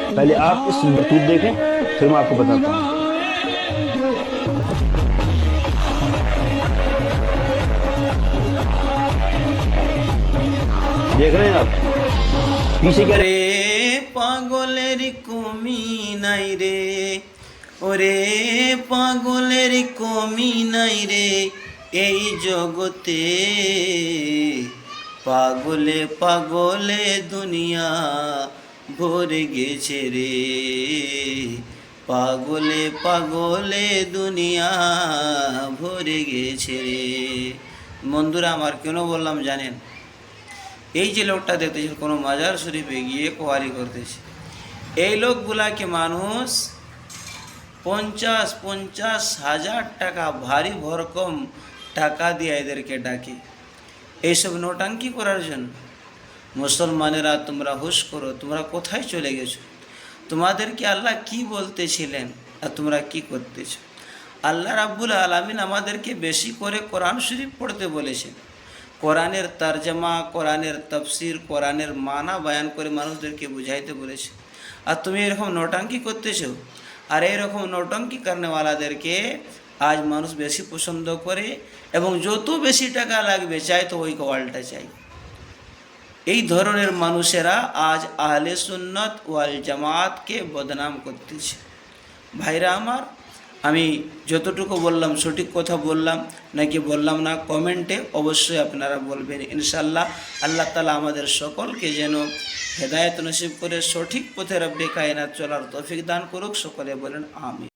पहले आप इस करतूत देखें, फिर मैं आपको बताता हूँ। देख रहे हैं आप पीछे क्या? রে পাগলের কমি নাই রে, ওরে পাগলের কমি নাই রে এই জগতে, পাগলে পাগলে দুনিয়া ভরে গেছে রে, পাগলে পাগলে দুনিয়া ভরে গেছে রে। বন্ধুরা আমার কেন বললাম জানেন? এই যে লোকটা দেখতেছেন কোনো মাজার শরীফে গিয়ে কোয়ারি করতেছে, এই লোকগুলাকে মানুষ 50,000 টাকা ভারী ভরকম টাকা দিয়ে এদেরকে ডাকে এইসব নোটাঙ্কি করার জন্য। মুসলমানেরা তোমরা হুশ করো, তোমরা কোথায় চলে গেছো? তোমাদেরকে আল্লাহ কি বলতেছিলেন আর তোমরা কি করতেছো? আল্লাহ রাব্বুল আলামিন আমাদেরকে বেশি করে কোরআন শরীফ পড়তে বলেছেন। কোরআনের তর্জমা, কোরআনের তফসির, কোরআনের মানা বয়ান করে মানুষদেরকে বুঝাইতে বলেছে। আর তুমি এরকম নোটাঙ্কি করতেছো। আর এইরকম নোটাঙ্কি করনেওয়ালাদেরকে আজ মানুষ বেশি পছন্দ করে, এবং যত বেশি টাকা লাগবে চাই তো ওই কওয়ালটা চাই। এই ধরনের মানুষেরা আজ আহলে সুন্নাত ওয়াল জামাতকে বদনাম করতেছে। ভাইরা আমার, আমি যতটুকু বললাম সঠিক কথা বললাম নাকি বললাম না, কমেন্টে অবশ্যই আপনারা বলবেন। ইনশাআল্লাহ আল্লাহ তাআলা আমাদের সকলকে যেন হেদায়েত নসিব করে সঠিক পথে রব্বে কায়নাত চলার তৌফিক দান করুক। সকলে বলেন আমিন।